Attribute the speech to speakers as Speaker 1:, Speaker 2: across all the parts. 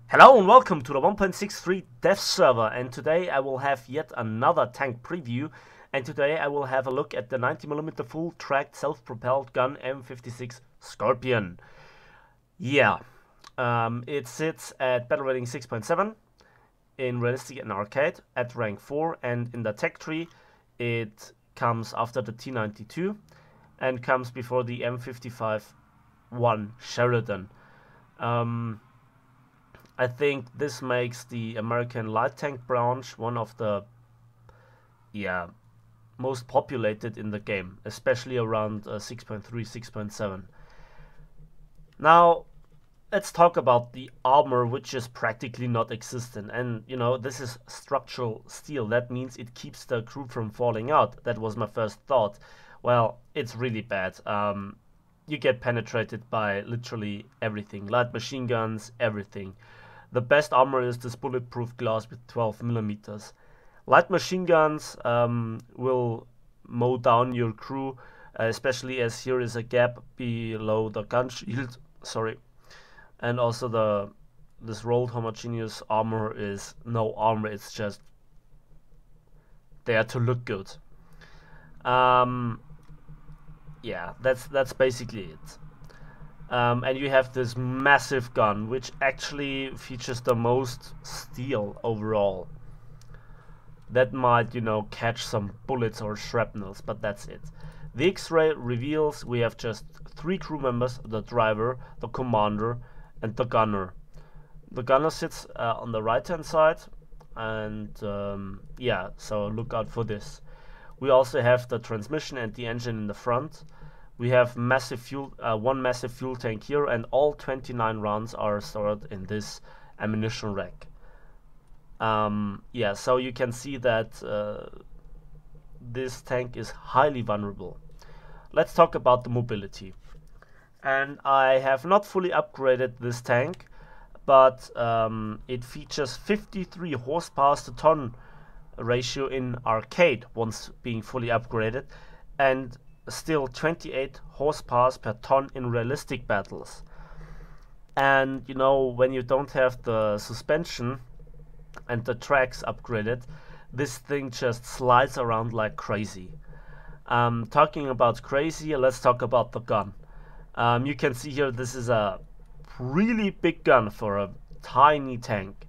Speaker 1: Hello and welcome to the 1.63 dev server, and today I will have yet another tank preview, and today I will have a look at the 90mm full tracked self-propelled gun M56 Scorpion. Yeah, it sits at battle rating 6.7 in realistic and arcade at rank 4, and in the tech tree it comes after the T92 and comes before the M55 Sheridan. I think this makes the American light tank branch one of the most populated in the game, especially around 6.3, 6.7. Now, let's talk about the armor, which is practically not existent. And, you know, this is structural steel. That means it keeps the crew from falling out. That was my first thought. Well, it's really bad. You get penetrated by literally everything. Light machine guns, everything. The best armor is this bulletproof glass with 12mm. Light machine guns will mow down your crew, especially as here is a gap below the gun shield. Sorry, and also this rolled homogeneous armor is no armor. It's just there to look good. Yeah, that's basically it. And you have this massive gun, which actually features the most steel overall. That might, you know, catch some bullets or shrapnels, but that's it. The X-ray reveals we have just 3 crew members: the driver, the commander, and the gunner. The gunner sits on the right-hand side, and yeah, so look out for this. We also have the transmission and the engine in the front. We have massive fuel, one massive fuel tank here, and all 29 rounds are stored in this ammunition rack. Yeah, so you can see that this tank is highly vulnerable. Let's talk about the mobility. And I have not fully upgraded this tank, but it features 53 horsepower to ton ratio in arcade once being fully upgraded, and still 28 horsepower per ton in realistic battles. And you know, when you don't have the suspension and the tracks upgraded, this thing just slides around like crazy. Talking about crazy, let's talk about the gun. You can see here this is a really big gun for a tiny tank,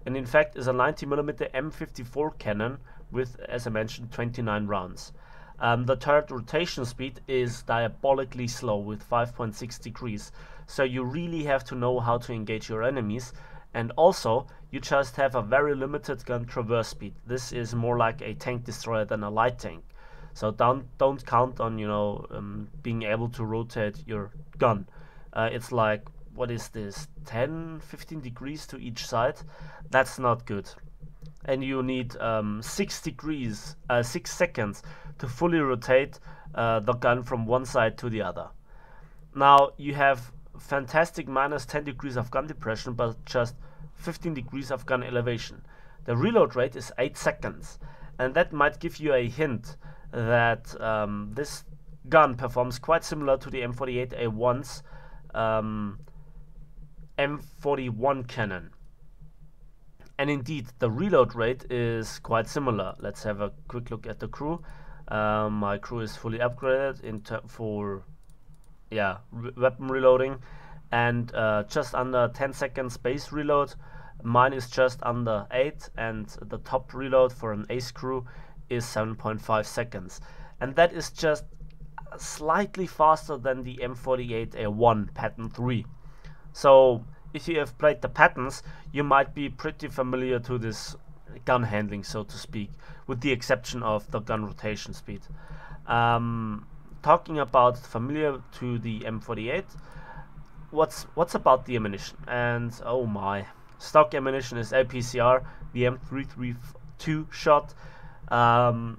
Speaker 1: and in fact is a 90mm M54 cannon with, as I mentioned, 29 rounds. The turret rotation speed is diabolically slow with 5.6 degrees, so you really have to know how to engage your enemies, and also you just have a very limited gun traverse speed. This is more like a tank destroyer than a light tank, so don't count on, you know, being able to rotate your gun. It's like, what is this, 10-15 degrees to each side? That's not good. And you need 6 seconds to fully rotate the gun from one side to the other. Now you have fantastic minus 10 degrees of gun depression, but just 15 degrees of gun elevation. The reload rate is 8 seconds, and that might give you a hint that this gun performs quite similar to the M48A1's M41 cannon. And indeed, the reload rate is quite similar. Let's have a quick look at the crew. My crew is fully upgraded for weapon reloading, and just under 10 seconds base reload. Mine is just under 8, and the top reload for an ace crew is 7.5 seconds. And that is just slightly faster than the M48A1 pattern 3. So if you have played the patterns, you might be pretty familiar to this gun handling, so to speak, with the exception of the gun rotation speed. Talking about familiar to the M48, what's about the ammunition? And oh my, stock ammunition is APCR, the M332 shot. As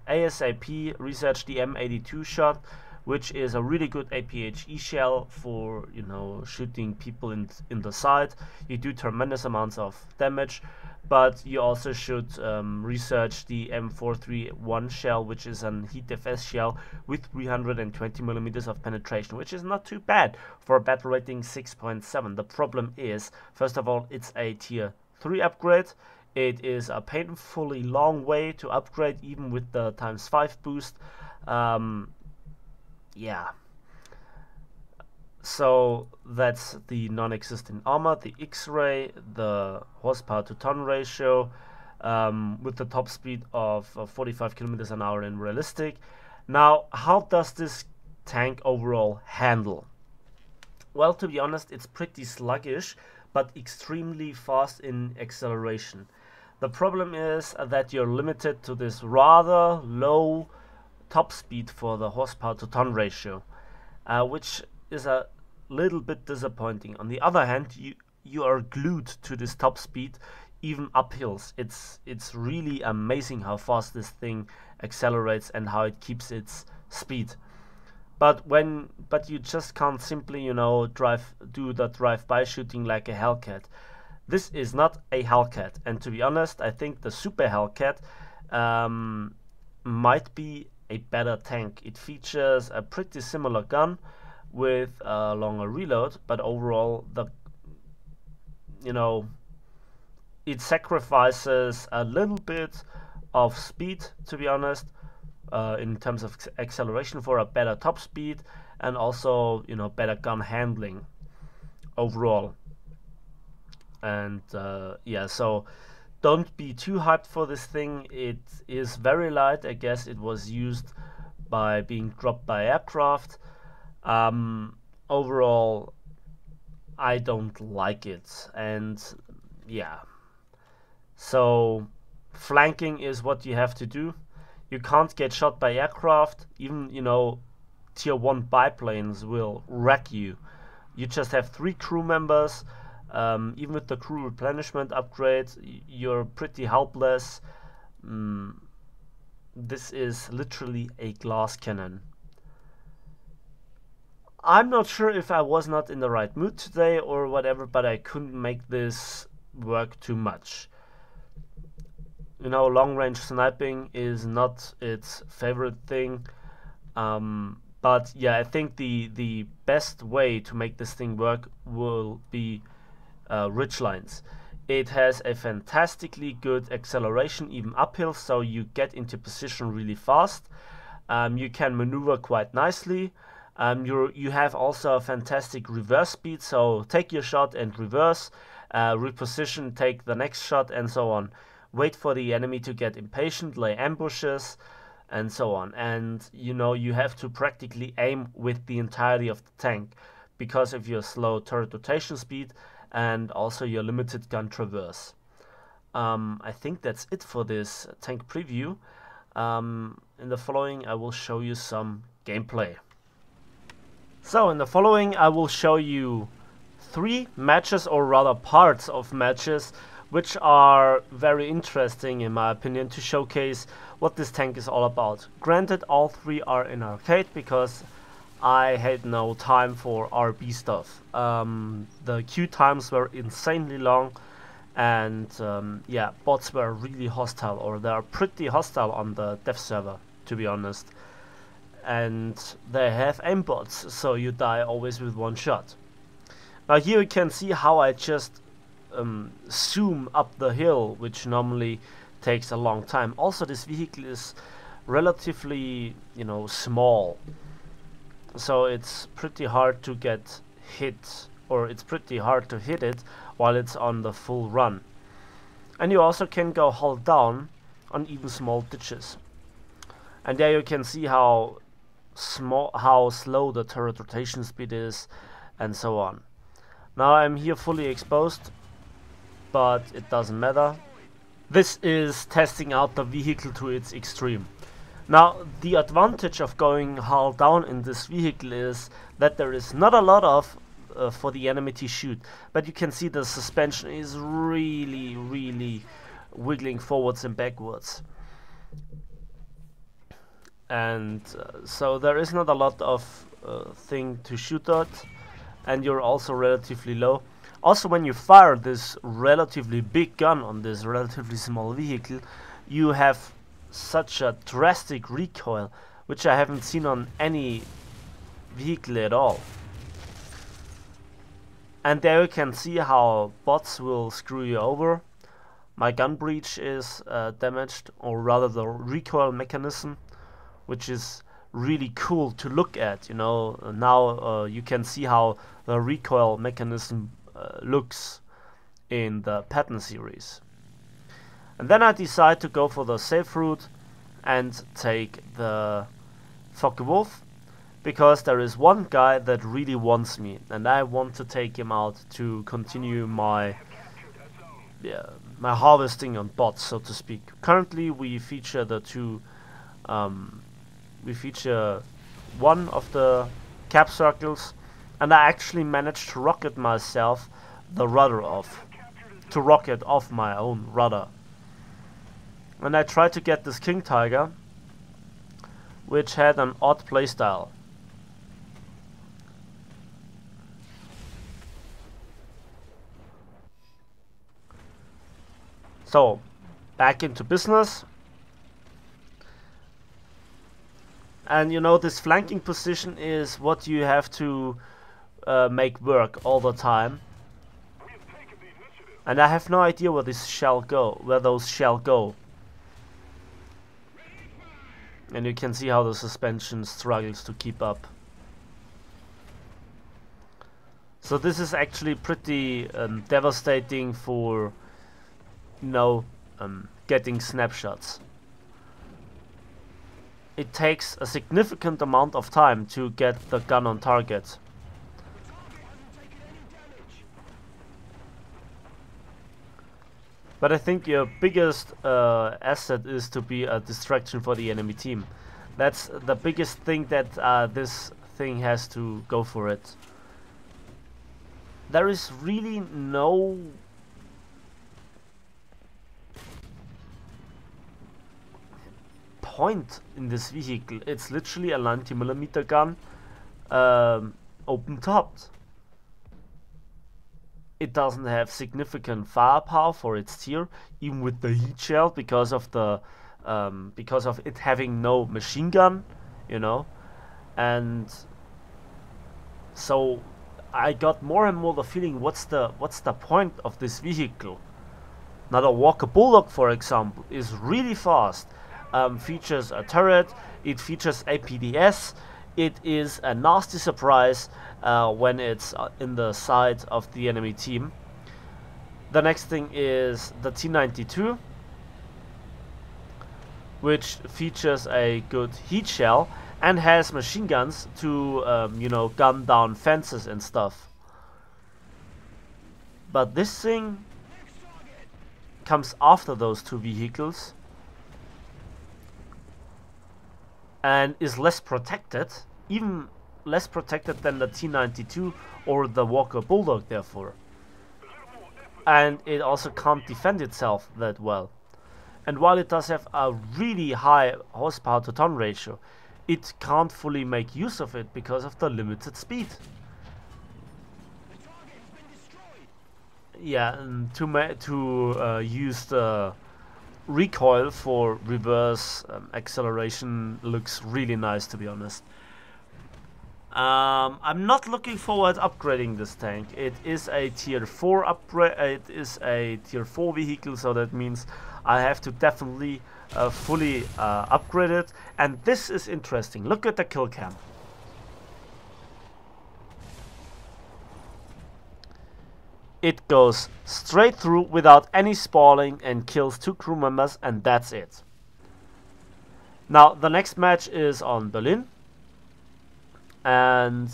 Speaker 1: ASAP researched the M82 shot, which is a really good APHE shell for, you know, shooting people in the side. You do tremendous amounts of damage. but you also should research the M431 shell, which is an heat defense shell with 320 millimeters of penetration, which is not too bad for a battle rating 6.7. The problem is, first of all, it's a tier 3 upgrade. It is a painfully long way to upgrade, even with the ×5 boost. Yeah. So that's the non-existent armor, the X-ray, the horsepower to ton ratio, with the top speed of 45 kilometers an hour in realistic. Now, how does this tank overall handle? Well, to be honest, it's pretty sluggish, but extremely fast in acceleration. The problem is that you're limited to this rather low top speed for the horsepower to ton ratio, which is a little bit disappointing. On the other hand, you are glued to this top speed, even uphills. It's really amazing how fast this thing accelerates and how it keeps its speed. But you just can't simply, you know, do the drive-by shooting like a Hellcat. This is not a Hellcat, and to be honest, I think the Super Hellcat might be a better tank. It features a pretty similar gun with a longer reload, but overall it sacrifices a little bit of speed, to be honest, in terms of acceleration for a better top speed, and also, you know, better gun handling overall. And yeah, so don't be too hyped for this thing. It is very light. I guess it was used by being dropped by aircraft. Overall, I don't like it, and yeah, so flanking is what you have to do. You can't get shot by aircraft. Even, you know, tier 1 biplanes will wreck you. You just have 3 crew members. Even with the crew replenishment upgrade, you're pretty helpless. This is literally a glass cannon. I'm not sure if I was not in the right mood today or whatever, but I couldn't make this work too much. You know, long-range sniping is not its favorite thing. But yeah, I think the best way to make this thing work will be ridgelines. It has a fantastically good acceleration, even uphill, so you get into position really fast. You can maneuver quite nicely. You have also a fantastic reverse speed, so take your shot and reverse, reposition, take the next shot, and so on. Wait for the enemy to get impatient, lay ambushes, and so on. And you know, you have to practically aim with the entirety of the tank because of your slow turret rotation speed and also your limited gun traverse. I think that's it for this tank preview. In the following, I will show you some gameplay. So in the following, I will show you 3 matches, or rather parts of matches, which are very interesting in my opinion to showcase what this tank is all about. Granted, all 3 are in arcade because I had no time for RB stuff. The queue times were insanely long, and yeah, bots were really hostile, or they are pretty hostile on the dev server, to be honest. And they have aimbots, so you die always with 1 shot. Now here you can see how I just zoom up the hill, which normally takes a long time. Also, this vehicle is relatively, you know, small, so it's pretty hard to get hit, or it's pretty hard to hit it while it's on the full run. And you also can go hull down on even small ditches. And there you can see how slow the turret rotation speed is, and so on. Now I'm here fully exposed, but it doesn't matter. This is testing out the vehicle to its extreme. Now, the advantage of going hull down in this vehicle is that there is not a lot of for the enemy to shoot, but you can see the suspension is really wiggling forwards and backwards. And so there is not a lot of thing to shoot at, and you're also relatively low. Also, when you fire this relatively big gun on this relatively small vehicle, you have such a drastic recoil, which I haven't seen on any vehicle at all. And there you can see how bots will screw you over. My gun breech is damaged, or rather the recoil mechanism, which is really cool to look at. You know, now you can see how the recoil mechanism looks in the pattern series. And then I decide to go for the safe route and take the Focke-Wulf, because there is one guy that really wants me, and I want to take him out to continue my my harvesting on bots, so to speak. Currently we feature the two, we feature one of the cap circles, and I actually managed to rocket myself the rudder off, to rocket off my own rudder. And I tried to get this King Tiger, which had an odd playstyle. So, back into business. And you know, this flanking position is what you have to make work all the time. And I have no idea where this shall go, where those shall go. And you can see how the suspension struggles to keep up. So this is actually pretty devastating for, you know, getting snapshots. It takes a significant amount of time to get the gun on target. But I think your biggest asset is to be a distraction for the enemy team. That's the biggest thing that this thing has to go for it. There is really no point in this vehicle. It's literally a 90mm gun, open topped. It doesn't have significant firepower for its tier, even with the heat shell, because of it having no machine gun, you know. And so I got more and more the feeling, what's the point of this vehicle? Now the Walker Bulldog, for example, is really fast. Features a turret, it features APDS, it is a nasty surprise when it's in the side of the enemy team. The next thing is the T92, which features a good heat shell and has machine guns to you know, gun down fences and stuff. But this thing comes after those two vehicles and is less protected, even less protected than the T92 or the Walker Bulldog, therefore. And it also can't defend itself that well. And while it does have a really high horsepower to ton ratio, it can't fully make use of it because of the limited speed. Yeah, and to use the recoil for reverse acceleration looks really nice, to be honest. I'm not looking forward to upgrading this tank. It is a tier 4 upgrade. It is a tier 4 vehicle, so that means I have to definitely fully upgrade it. And this is interesting. Look at the kill cam. It goes straight through without any spalling and kills 2 crew members, and that's it. Now the next match is on Berlin, and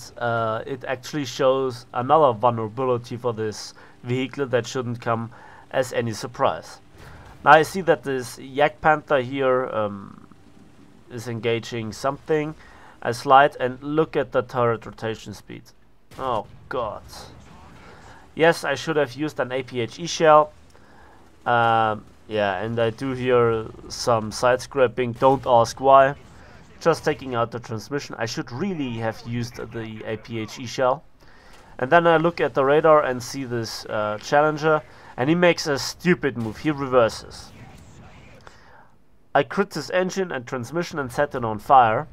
Speaker 1: it actually shows another vulnerability for this vehicle that shouldn't come as any surprise. Now I see that this Yak Panther here is engaging something. I slide and look at the turret rotation speed. Oh god. Yes, I should have used an APHE shell. Yeah, and I do hear some side scraping. Don't ask why. Just taking out the transmission. I should really have used the APHE shell. And then I look at the radar and see this Challenger, and he makes a stupid move. He reverses. I crit his engine and transmission and set it on fire.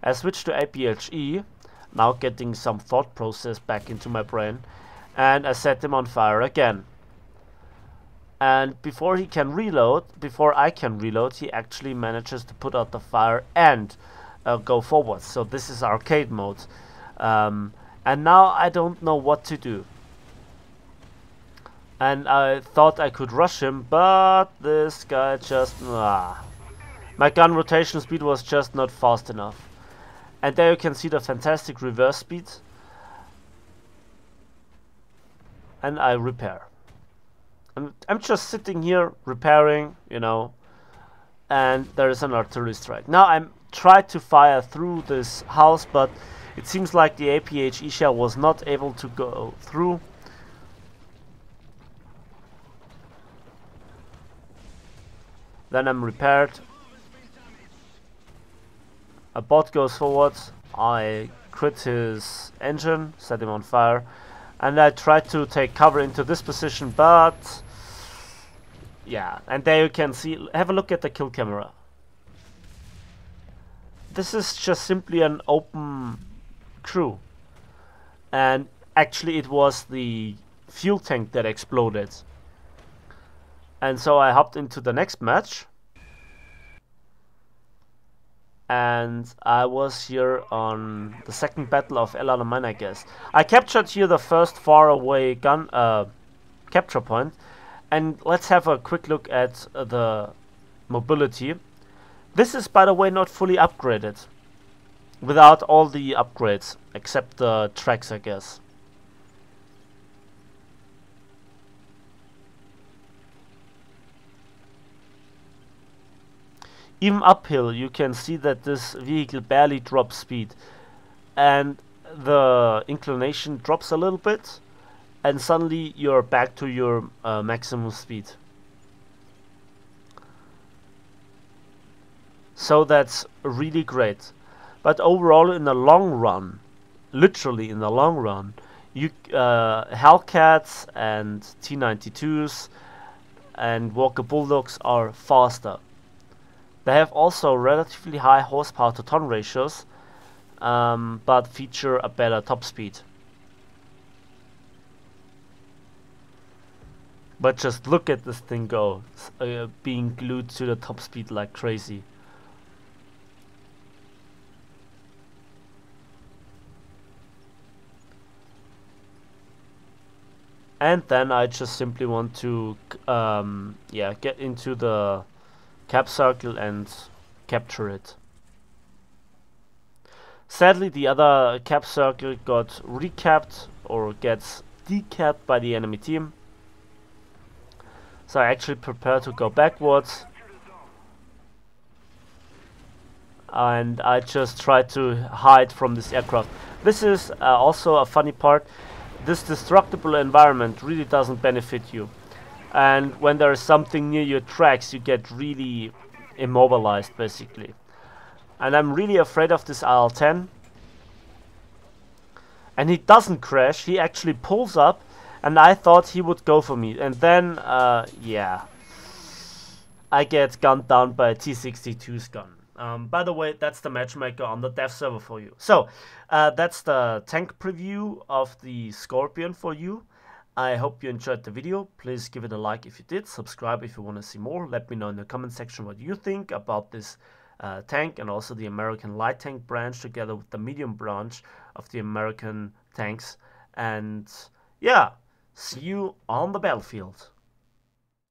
Speaker 1: I switch to APHE, now getting some thought process back into my brain, and I set him on fire again. And before I can reload, he actually manages to put out the fire and go forward. So this is arcade mode. And now I don't know what to do. And I thought I could rush him, but this guy just... My gun rotation speed was just not fast enough. And there you can see the fantastic reverse speed. And I repair. I'm just sitting here repairing, you know, and there is an artillery strike. Now I'm tried to fire through this house, but it seems like the APHE shell was not able to go through. Then I'm repaired. A bot goes forward. I crit his engine, set him on fire, and I tried to take cover into this position, but yeah, and there you can see, have a look at the kill camera. This is just simply an open crew, and actually it was the fuel tank that exploded. And so I hopped into the next match, and I was here on the second battle of El Alamein, I guess. I captured here the first far away gun capture point, and let's have a quick look at the mobility. This is, by the way, not fully upgraded, without all the upgrades, except the tracks, I guess. Even uphill, you can see that this vehicle barely drops speed, and the inclination drops a little bit, and suddenly you're back to your maximum speed. So that's really great. But overall, in the long run, literally in the long run, you Hellcats and T92s and Walker Bulldogs are faster. They have also relatively high horsepower to ton ratios, but feature a better top speed. But just look at this thing go, being glued to the top speed like crazy. And then I just simply want to get into the cap circle and capture it. Sadly, the other cap circle got recapped or gets decapped by the enemy team. So I actually prepare to go backwards, and I just try to hide from this aircraft. This is also a funny part. This destructible environment really doesn't benefit you. And when there is something near your tracks, you get really immobilized, basically. And I'm really afraid of this IL-10. And he doesn't crash, he actually pulls up, and I thought he would go for me. And then, yeah, I get gunned down by a T-62's gun. By the way, that's the matchmaker on the dev server for you. So, that's the tank preview of the Scorpion for you. I hope you enjoyed the video. Please give it a like if you did. Subscribe if you want to see more. Let me know in the comment section what you think about this tank, and also the American light tank branch together with the medium branch of the American tanks. And yeah, see you on the battlefield.